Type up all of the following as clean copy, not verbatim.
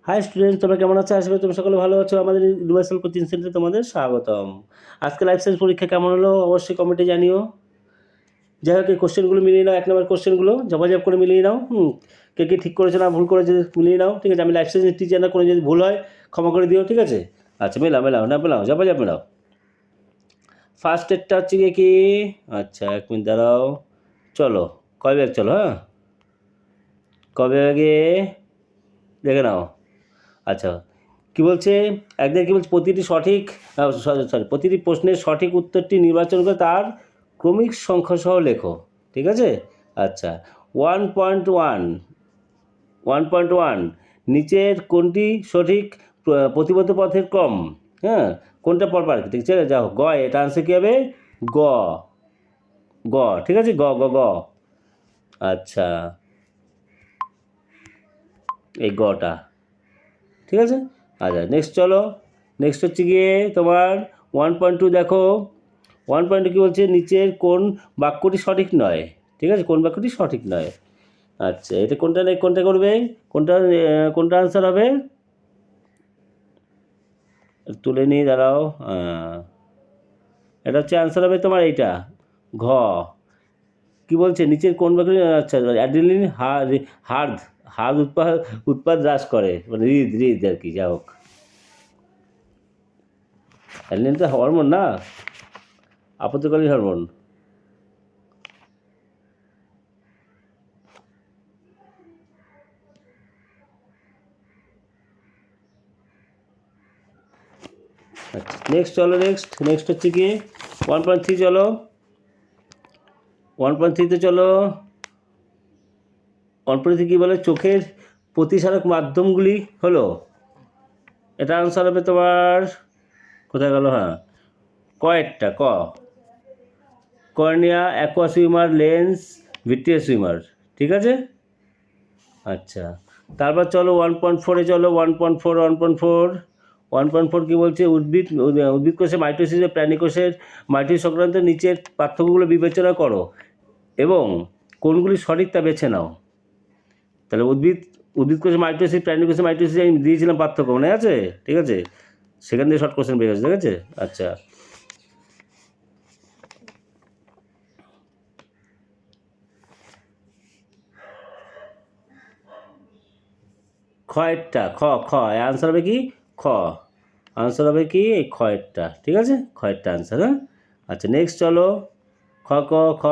High student, তোমরা কেমন আছো? আশা করি তোমরা সকলে ভালো আছো। আমাদের ইউনিভার্সাল কোচিং সেন্টারে তোমাদের স্বাগতম। আজকে লাইফ সায়েন্স পরীক্ষা কেমন হলো অবশ্যই কমেন্টে জানিও। যাই হোক, এই কোশ্চেনগুলো মিলিয়ে নাও, 1 নম্বর কোশ্চেনগুলো জবাজব করে মিলিয়ে নাও। কে কে ঠিক করেছে না ভুল করেছে মিলিয়ে নাও, ঠিক আছে? আমি লাইফ সায়েন্সের টিচার না, কোনো যদি ভুল হয় ক্ষমা করে দিও, ঠিক আছে? আচ্ছা, মেলাও মেলাও না মেলাও, জবাজব মেলাও। ফার্স্ট এডটা হচ্ছে গিয়ে কি? আচ্ছা 1 মিনিট দাঁড়াও, চলো কয় ব্যাগ, চলো হ্যাঁ, কবে আগে দেখে নাও। আচ্ছা, কি বলছে? একদিকে কি বলছে? প্রতিটি প্রশ্নের সঠিক উত্তরটি নির্বাচন করে তার ক্রমিক সংখ্যাসহ লেখো, ঠিক আছে? আচ্ছা, 1.1 নিচের কোনটি সঠিক প্রতিবদ্ধ পথের ক্রম? হ্যাঁ, কোনটা পরপর, ঠিক আছে? যাও গ, এটা আনসার কী হবে? গ, গ, ঠিক আছে? গ গ গ। আচ্ছা, এই গটা, ঠিক আছে? আচ্ছা নেক্সট চলো, নেক্সট হচ্ছে গিয়ে তোমার 1.2 দেখো। 1.2 কী বলছে? নিচের কোন বাক্যটি সঠিক নয়, ঠিক আছে? কোন বাক্যটি সঠিক নয়? আচ্ছা, এটা কোনটা নেই, কোনটা করবে, কোনটা আনসার হবে? তুলে নিয়ে দাঁড়াও। এটা হচ্ছে আনসার হবে তোমার এইটা, ঘ। কি বলছে? নিচের কোন বাক্যটি, আচ্ছা, অ্যাড্রিনালিন হার্দ হার্দ উৎপাদ হ্রাস করে, মানে হৃদ আর কি, যা হোক। অ্যাড্রিনালিন তো হরমোন না, আপত্তিকালীন হরমোন। আচ্ছা নেক্সট চলো, নেক্সট হচ্ছে কি 1.3 চলো, 1.3তে চলো। 1.3 কী বলে? চোখের প্রতিসারক মাধ্যমগুলি হলো, এটা আনসার হবে তোমার, কোথায় গেল? হ্যাঁ, কয়েকটা, cornea, aqua swimmer, lens, vitreous swimmer, ঠিক আছে? আচ্ছা, তারপর চলো 1.4-এ চলো। 1.4 কী বলছে? উদ্ভিদ কোষে মাইটোসিস ও প্রাণী কোষের মাইটোসিস সংক্রান্ত নিচের পার্থক্যগুলো বিবেচনা করো এবং কোনগুলি সঠিক তা বেছে নাও। তাহলে উদ্ভিদ কোষে মাইটোসিস, প্রাণী কোষে মাইটোসিস আমি দিয়েছিলাম পার্থক্য, মনে আছে? ঠিক আছে, সেখান থেকে শর্ট কোশ্চেন বের হয়েছে, ঠিক আছে? আচ্ছা, খয়েরটা, খ আনসার হবে কি? খ আনসার হবে কি? এই খয়েরটা, ঠিক আছে? খয়েরটা আনসার, হ্যাঁ। আচ্ছা নেক্সট চলো, খ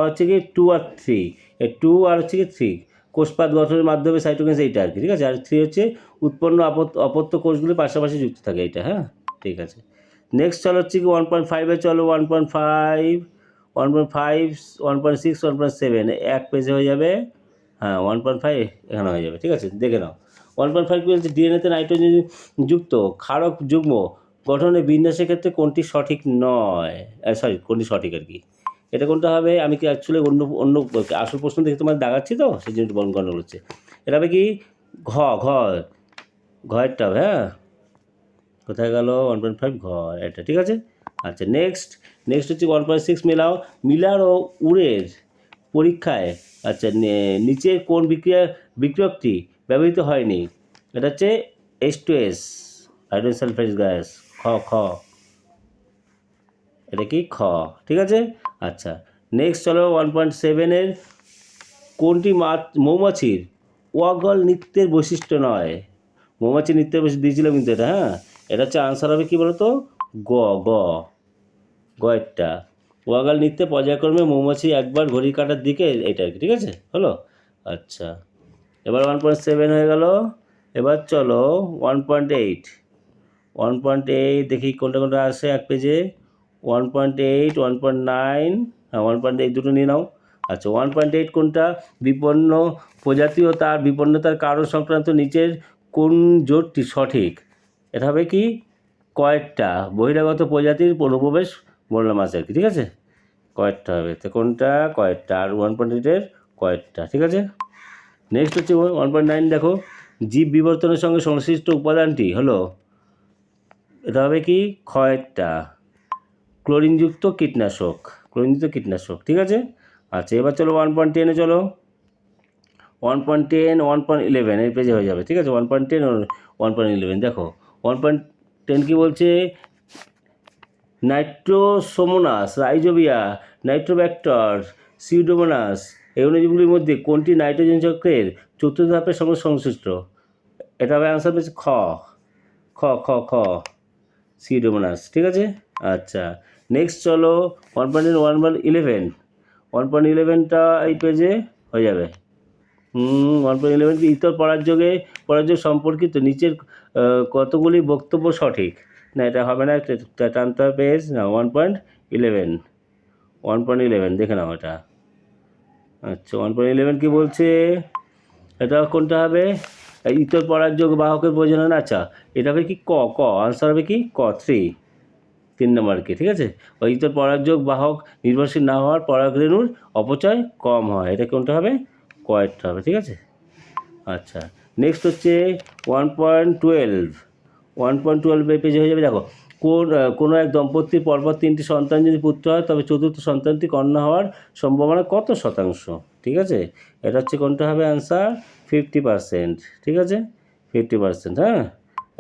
হচ্ছে কি 2 আর 3, এই 2 আর হচ্ছে কি 3 কোষপাত গঠনের মাধ্যমে সাইটোকিনস, এইটা আর কি, ঠিক আছে? আর 3 হচ্ছে উৎপন্ন অপত্য কোষগুলি পাশাপাশি যুক্ত থাকে, এইটা, হ্যাঁ, ঠিক আছে। নেক্সট চলো হচ্ছে কি 1.5-এ চলো। 1.5, 1.5, 1.6, 1.7 এক পেজে হয়ে যাবে। হ্যাঁ, 1.5 এখানে হয়ে যাবে, ঠিক আছে? দেখে নাও। 1.5 কী বলছে? ডিএনএতে নাইট্রোজেন যুক্ত ক্ষারক যুগ্ম গঠনের বিন্যাসের ক্ষেত্রে কোনটি সঠিক নয়, কোনটি সঠিক আর কি, এটা কোনটা হবে? আমি কি অ্যাকচুয়ালি অন্য আসল প্রশ্ন দেখে তোমার দাগাচ্ছি, তো সেই জন্য গণ্ডগোল হচ্ছে। এটা হবে কি? ঘ ঘ ঘরটা হবে, হ্যাঁ। কোথায় গেল? 1.5 ঘ, এটা, ঠিক আছে? আচ্ছা নেক্সট হচ্ছে 1.6 মেলাও। মিলার ও উরের পরীক্ষায়, আচ্ছা, নিচের কোন বিক্রিয়কটি ব্যবহৃত হয়নি? এটা হচ্ছে H2S, হাইড্রোজেন সালফাইড গ্যাস। খ, এটা কি? খ, ঠিক আছে? আচ্ছা নেক্সট চলো 1.7-এর কোনটি মৌমাছির ওয়াগল নৃত্যের বৈশিষ্ট্য নয়? মৌমাছি নৃত্যের বৈশিষ্ট্য দিয়েছিলাম কিন্তু এটা, হ্যাঁ। এটা হচ্ছে আনসার হবে কি বলতো? গ গ গয়েরটা। ওয়াগল নৃত্যে পর্যায়ক্রমে মৌমাছি একবার ঘড়ি কাটার দিকে, এটা আর কি, ঠিক আছে? হলো। আচ্ছা, এবার 1.7 হয়ে গেল। এবার চলো 1.8, 1.8 দেখি কোনটা আসে এক পেজে। 1.8, 1.9, হ্যাঁ 1.8 দুটো নিয়ে নাও। আচ্ছা 1.8 কোনটা? বিপন্ন প্রজাতি ও তার বিপন্নতার কারণ সংক্রান্ত নিচের কোন জোটটি সঠিক? এটা হবে কি? কয়েকটা বহিরাগত প্রজাতির অনুপ্রবেশ বললাম আছে আর কি, ঠিক আছে? কয়েকটা হবে, তো কোনটা? কয়েকটা। আর 1.8-এর কয়েকটা, ঠিক আছে? নেক্সট হচ্ছে 1.9 দেখো। জীব বিবর্তনের সঙ্গে সংশ্লিষ্ট উপাদানটি হলো, এটা হবে কি? কয়েকটা ক্লোরিনযুক্ত কীটনাশক, ঠিক আছে? আচ্ছা এবার চলো 1.10-এ চলো। 1.10 1.11 এই পেজে হয়ে যাবে, ঠিক আছে। 1.10 1.11 দেখো 1.10 কি বলছে, নাইট্রোসোমোনাস, রাইজোবিয়া, নাইট্রোব্যাক্টর, সিউডোমোনাস এই অণুজীবগুলির মধ্যে কোনটি নাইট্রোজেন চক্রের চতুর্থ ধাপের সঙ্গে সংশ্লিষ্ট? এটা হবে অ্যান্সার পেয়েছে খ খ খ খ সিউডোমোনাস, ঠিক আছে। আচ্ছা নেক্সট চলো 1.11 1.11টা এই পেজে হয়ে যাবে। 1.11 ইতর পরাগযোগ সম্পর্কিত নিচের কতগুলি বক্তব্য সঠিক? না এটা হবে না, এটা টানতে হবে পেজ না। 1.11 দেখে নাও এটা। আচ্ছা 1.11 কি বলছে, এটা কোনটা হবে? ইতর পরাগযোগ বাহকের প্রয়োজন। আচ্ছা এটা হবে কি ক আনসার হবে কি ক 3 নম্বর কি, ঠিক আছে। ওই ইতর পরাগযোগ বাহক নির্ভরশীল না হওয়ার পরাগরেণুর অপচয় কম হয়, এটা কোনটা হবে? কয়েকটা হবে, ঠিক আছে। আচ্ছা নেক্সট হচ্ছে 1.12 এই পেজে হয়ে যাবে। দেখো কোনো এক দম্পতির পরপর 3টি সন্তান যদি পুত্র হয় তবে চতুর্থ সন্তানটি কন্যা হওয়ার সম্ভাবনা কত শতাংশ? ঠিক আছে, এটা হচ্ছে কোনটা হবে অ্যান্সার 50%, ঠিক আছে 50%, হ্যাঁ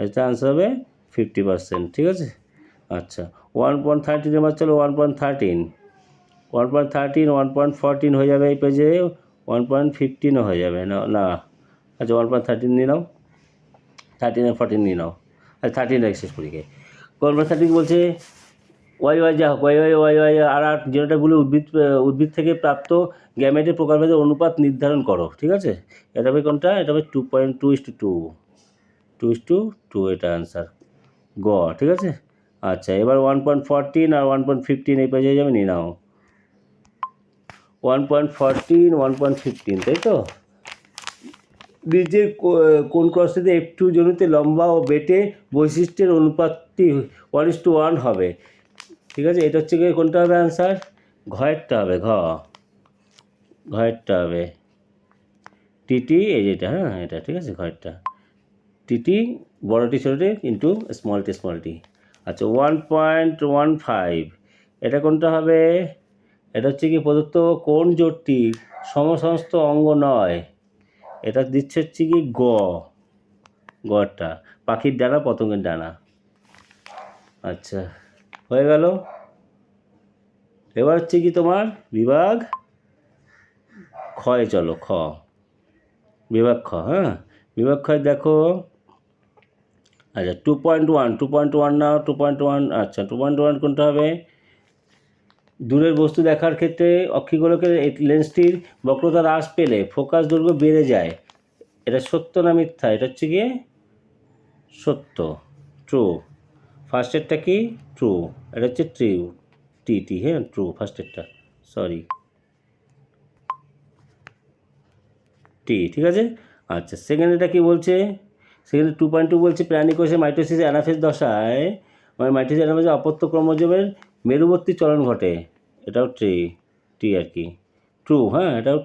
এটা আনসার হবে 50%, ঠিক আছে। আচ্ছা 1.13 এবার চলো 1.13 1.14 হয়ে যাবে এই পেজে, 1.15ও হয়ে যাবে না না। আচ্ছা 1.13 নিয়ে নাও, 13 আর 14 নিয়ে নাও। আচ্ছা 13 শেষ করি কে 1.13 বলছে ওয়াই যা হোক ওয়াই আর জেনোটাইপগুলি উদ্ভিদ থেকে প্রাপ্ত গ্যামেটের প্রকারভেদের অনুপাত নির্ধারণ করো, ঠিক আছে। এটা হবে কোনটা? এটা হবে 2.2:2 2:2 এটা আনসার গ, ঠিক আছে। আচ্ছা এবার 1.14 আর 1.15 এই পেজে যাবে, নিয়ে নাও 1.14 1.15, তাই তো। বীজের কোন ক্রসটিতে F2 জনিতে লম্বা ও বেটে বৈশিষ্ট্যের অনুপাতটি 1:1 হবে? ঠিক আছে, এটা হচ্ছে গিয়ে কোনটা হবে অ্যান্সার? ঘয়েরটা হবে ঘয়েরটা হবে টিটি এই যেটা, হ্যাঁ এটা ঠিক আছে ঘয়েরটা টিটি বড়টি ছোটটি ইন্টু স্মল টি। আচ্ছা 1.15 এটা কোনটা হবে? এটা হচ্ছে কি প্রদত্ত কোন জোটটি সমসমস্ত অঙ্গ নয়? এটা দিচ্ছে হচ্ছে কি গড়টা পাখির ডানা পতঙ্গের ডানা। আচ্ছা হয়ে গেল। এবার হচ্ছে কি তোমার বিভাগ ক্ষয়, চলো বিভাগ খ, হ্যাঁ বিভাগ ক্ষয় দেখো। আচ্ছা 2.1 না 2.1, আচ্ছা 2.1 কোনটা হবে? দূরের বস্তু দেখার ক্ষেত্রে অক্ষিগোলকের লেন্সটির বক্রতা হ্রাস পেলে ফোকাস দৈর্ঘ্য বেড়ে যায়, এটা সত্য না মিথ্যা? এটা হচ্ছে গিয়ে সত্য, ট্রু। ফার্স্টেরটা কি? ট্রু, এটা হচ্ছে টি, হ্যাঁ ট্রু ফার্স্টেরটা, সরি টি, ঠিক আছে। আচ্ছা সেকেন্ডটা কি বলছে? সেকেন্ডে 2.2 বলছে প্রাণী কোষে মাইটোসিস অ্যানাফেজ দশায় মানে মাইটোসিস অ্যানাফেজে অপত্য ক্রোমোজোমের মেরুবর্তী চলন ঘটে, এটাও টি আর কি ট্রু, হ্যাঁ এটাও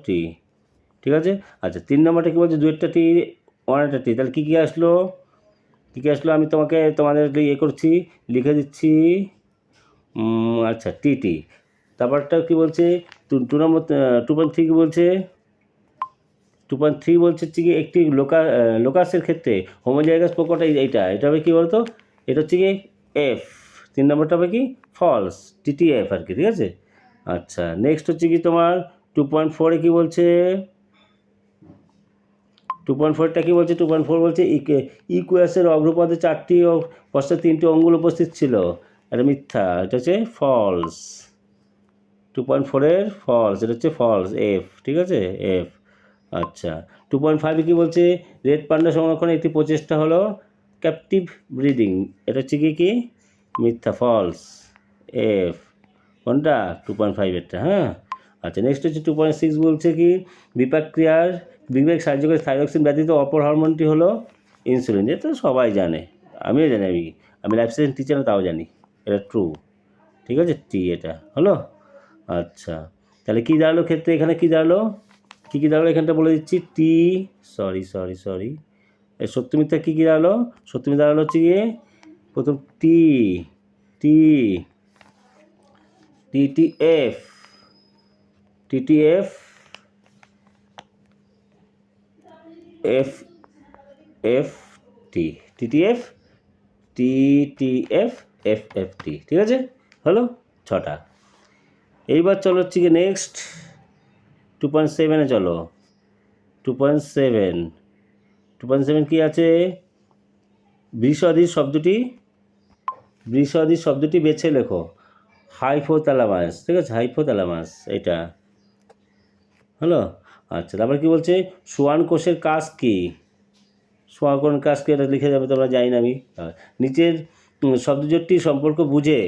ঠিক আছে। আচ্ছা 3 নম্বরটা কী বলছে? 2টা টি 1টা টি, তাহলে কী আসলো আমি তোমাদের করছি, লিখে দিচ্ছি। আচ্ছা টি। তারপরটা কী বলছে? 2 নম্বর 2.3 কী বলছে? 2.3 বলছে হচ্ছে কি একটি লোকাসের ক্ষেত্রে হোমোজাইগাস প্রকট এটা হবে কী বলতো? এটা হচ্ছে কি এফ। 3 নম্বরটা হবে কি ফলস, টিটিএফ আর কি, ঠিক আছে। আচ্ছা নেক্সট হচ্ছে কি তোমার 2.4-এ কী বলছে? 2.4টা কী বলছে? 2.4 বলছে ইকুয়াসের অগ্রপদে 4টি ও পশ্চাৎ 3টি অঙ্গুল উপস্থিত ছিল, এটা মিথ্যা, এটা হচ্ছে ফলস। 2.4-এর ফলস, এটা হচ্ছে ফলস এফ, ঠিক আছে এফ। আচ্ছা 2.5-এ কী বলছে? রেড পান্ডা সংরক্ষণে একটি প্রচেষ্টা হলো ক্যাপটিভ ব্রিডিং, এটা হচ্ছে কি মিথ্যা, ফলস এফ। কোনটা? 2.5-এরটা, হ্যাঁ। আচ্ছা নেক্সট হচ্ছে 2.6 বলছে কি বিবেক সাহায্য করে থাইরক্সিন ব্যতীত অপর হরমোনটি হলো ইনসুলিন, এটা তো সবাই জানে, আমিও জানি, আমি লাইফ সায়েন্স টিচার তাও জানি, এটা ট্রু, ঠিক আছে টি এটা হলো। আচ্ছা তাহলে কী দাঁড়ালো ক্ষেত্রে? এখানে কী দাঁড়ালো এখানটা বলে দিচ্ছি টি, সরি সত্য মিথ্যা কী দাঁড়ালো? সত্য মিথ্যা দাঁড়ালো হচ্ছে গিয়ে প্রথম টি TTF F F T, TTF, TTF, F F T, ঠিক আছে, হলো 6টা। এইবার চলো হচ্ছে কি নেক্সট 2.7-এ চলো। 2.7, 2.7 কী আছে? বৃষাদি শব্দটি বেছে লেখো। হাইপোথ্যালামাস, ঠিক আছে, হাইপোথ্যালামাস এটা হলো। আচ্ছা, তারপর কি বলছে? সোয়ান কোষের কাজ কী? সোয়ান কোষের কাজ কী এটা লিখে যাবে, তোমরা জানি না আমি। নিচের শব্দজোটটি সম্পর্ক বুঝে,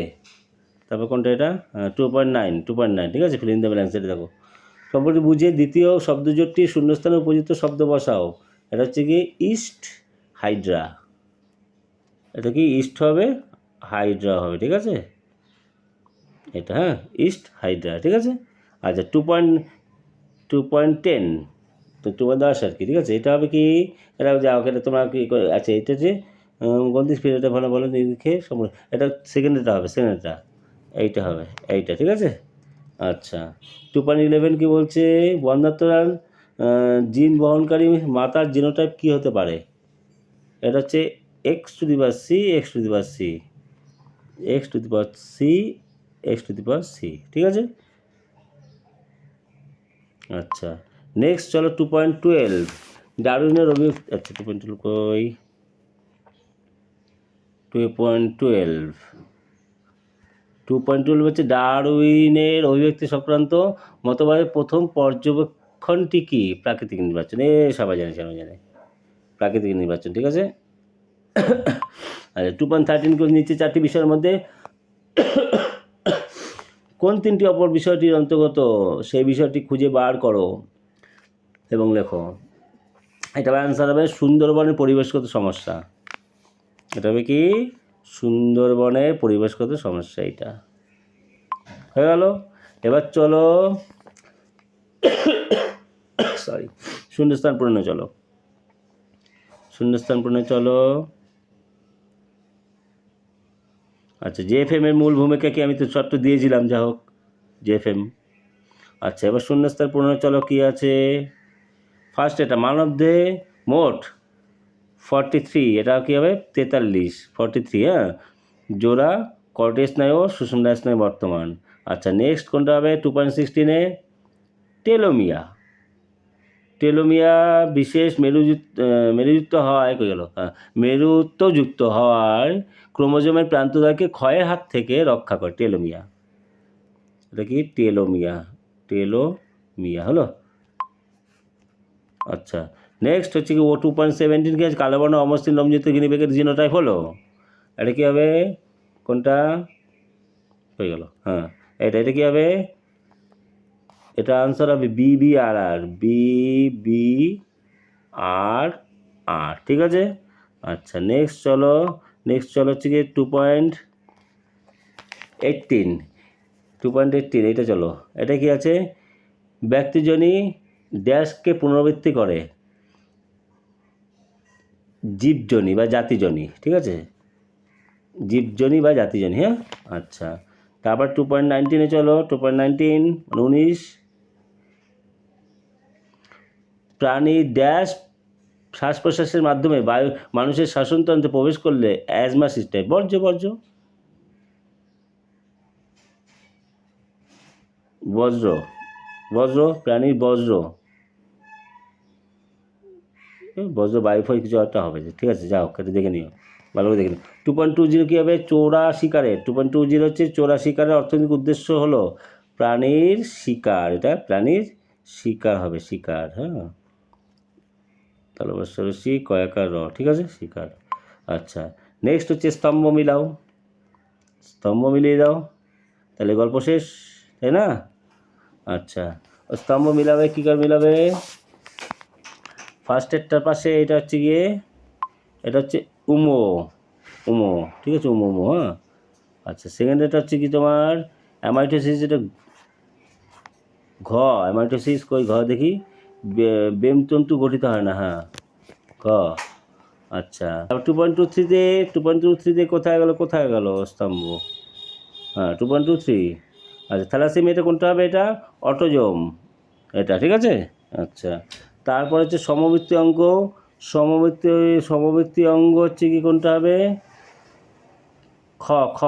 তারপর কোনটা এটা? 2.9, ঠিক আছে, ফিল ইন দ্য ব্ল্যাঙ্কস। এটা দেখো, সম্পর্কে বুঝে দ্বিতীয় শব্দজোটটি শূন্যস্থানে উপযুক্ত শব্দ বসাও। এটা হচ্ছে কি ইস্ট হাইড্রা। এটা কি ইস্ট হবে, হাইড্রা হবে, ঠিক আছে, এটা, হ্যাঁ, ইস্ট হাইড্রা, ঠিক আছে। আচ্ছা, 2.10, তো 2.10 আর কি, ঠিক আছে, এটা হবে কি? এটা যাও, এটা তোমরা কি, আচ্ছা, এটা যে গন্ধিস ফিরে, এটা ভালো বলো নিরিখে সম্পূর্ণ, এটা সেকেন্ডেরটা হবে, সেকেন্ডেরটা এইটা হবে, এইটা, ঠিক আছে। আচ্ছা, 2.11 কি বলছে? বন্ধ্যাত্মরান জিন বহনকারী মাতার জিনোটাইপ কী হতে পারে? এটা হচ্ছে x to the power C, x to the power C, x to the power C, x to the power C, ঠিক আছে। আচ্ছা, নেক্সট চলো 2.12 ডারউইনের অভিব্যক্তি। আচ্ছা, 2.12 কই? 2.12 হচ্ছে ডারউইনের অভিব্যক্তি সংক্রান্ত মতবাদের প্রথম পর্যবেক্ষণটি কি? প্রাকৃতিক নির্বাচন। সবাই জানে, প্রাকৃতিক নির্বাচন, ঠিক আছে। আচ্ছা, 2.13 নিচে 4টি বিষয়ের মধ্যে কোন 3টি অপর বিষয়টির অন্তর্গত সেই বিষয়টি খুঁজে বার করো এবং লেখো। এটা অ্যান্সার হবে সুন্দরবনের পরিবেশগত সমস্যা। এটা হবে কি? সুন্দরবনের পরিবেশগত সমস্যা, এটা হয়ে গেল। এবার চলো শূন্যস্থান পূরণে চলো। আচ্ছা, জেএফএম এর মূল ভূমিকা কি? আমি তো ছোট্ট দিয়েছিলাম, যা হোক, জেএফএম। আচ্ছা, এবার শূন্যস্থান পূরণে চলো, কি আছে? ফার্স্ট, এটা মানবদেহে মোট 43, এটা কী হবে? 43, হ্যাঁ, জোড়া কর্টেজ স্নায়ু ও সুষুম্না স্নায়ু বর্তমান। আচ্ছা, নেক্সট কোনটা হবে? 2.16-এ টেলোমিয়া বিশেষ মেরুযুক্ত হওয়ায় কী গেল? মেরুত্বযুক্ত হওয়ার ক্রোমোজোমের প্রান্তদ্বয়কে ক্ষয়ের হাত থেকে রক্ষা করে টেলোমিয়া। এটা কি? টেলোমিয়া হলো। আচ্ছা, নেক্সট হচ্ছে কি 2.17 কি আছে? কালো বর্ণ অমসৃণ লোমযুক্ত গিনিপিগের জিনোটাইপ হলো। এটা কী হবে? কোনটা হয়ে গেল? হ্যাঁ, এটা কী হবে? এটা আনসার হবে BBRR, BBRR, ঠিক আছে। আচ্ছা, নেক্সট চলো হচ্ছে কি 2.18, এটা চলো। এটা কি আছে? ব্যক্তিজনী ড্যাশকে পুনরাবৃত্তি করে, জীবজনী বা জাতিজনী, ঠিক আছে, জীবজনী বা জাতিজনী, হ্যাঁ। আচ্ছা, তারপর 2.19-এ চলো। 2.19 প্রাণী ড্যাশ শ্বাস প্রশ্বাসের মাধ্যমে বায়ু মানুষের শ্বাসনতন্ত্রে প্রবেশ করলে অ্যাজমা সৃষ্টি হয়। বজ্র, প্রাণীর বজ্র বায়ু ফয় কিছু একটা হবে, ঠিক আছে, যাও, এটা দেখে নিও, ভালো করে দেখে নিও। 2.20 কী হবে? চোরা শিকারের। 2.20 হচ্ছে চোরা শিকারের অর্থনৈতিক উদ্দেশ্য হলো প্রাণীর শিকার। এটা প্রাণীর শিকার হবে, শিকার, হ্যাঁ, তাহলে বেশি কয়াকার র, ঠিক আছে, শিকার। আচ্ছা, নেক্সট হচ্ছে স্তম্ভ মিলিয়ে দাও, তাহলে গল্প শেষ, তাই না? আচ্ছা, স্তম্ভ মিলাবে, কী করে মিলাবে? ফার্স্ট এরটার পাশে এটা হচ্ছে গিয়ে, এটা হচ্ছে উমো, ঠিক আছে, উমো, হ্যাঁ। আচ্ছা, সেকেন্ড এটা হচ্ছে কি তোমার অ্যামাইটোসিস, এটা অ্যামাইটোসিস কই? দেখি, বেমতন্তু গঠিত হয় না, হ্যাঁ, আচ্ছা, 2.23-তে কোথায় গেল স্তম্ভ? হ্যাঁ, 2.23, আচ্ছা, থ্যালাসেমিয়া, এটা কোনটা হবে? এটা অটোজোম, এটা, ঠিক আছে। আচ্ছা, তারপর হচ্ছে সমবৃত্তি অঙ্ক। সমবৃত্তি অঙ্গ হচ্ছে কি, কোনটা হবে, খ খ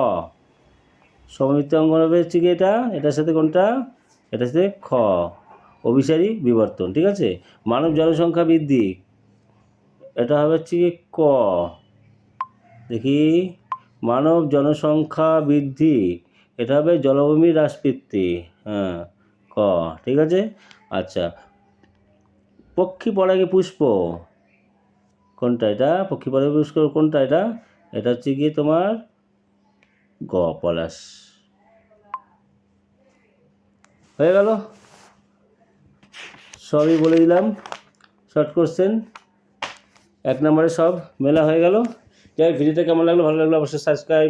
সমবৃত্তি অঙ্গ হবে হচ্ছে কি এটার সাথে কোনটা, এটার সাথে খ, অভিসারী বিবর্তন। ঠিক আছে। মানব জনসংখ্যা বৃদ্ধি, এটা হবে হচ্ছে কি ক, দেখি, মানব জনসংখ্যা বৃদ্ধি, এটা হবে জলভূমি হ্রাসবৃত্তি, হ্যাঁ ক। ঠিক আছে। আচ্ছা, পক্ষী পরাগে পুষ্প, কোনটা এটা, পক্ষী পরাগে পুষ্প কোনটা, এটা হচ্ছে গিয়ে তোমার গ, পলাশ। হয়ে গেল, সবই বলে দিলাম, শর্ট কোশ্চেন 1 নম্বরে সব মেলা হয়ে গেল। যাই, ভিডিওটা কেমন লাগলো, ভালো লাগলো অবশ্যই সাবস্ক্রাইব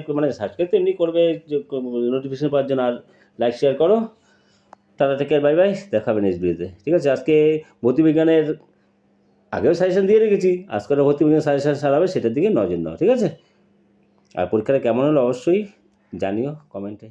তো এমনি করবে, যে নোটিফিকেশন পাওয়ার জন্য, আর লাইক শেয়ার করো। Tata, take care, bye bye, দেখা হবে নেক্সট ভিডিওতে। ঠিক আছে। আজকে ভৌতবিজ্ঞানের আগেও সাজেশন দিয়ে রেখেছি, আজকে ভৌতবিজ্ঞান সাজেশন সারাবে, সেটার দিকে নজর নাও। ঠিক আছে। আর পরীক্ষাটা কেমন হলো অবশ্যই জানিও কমেন্টে।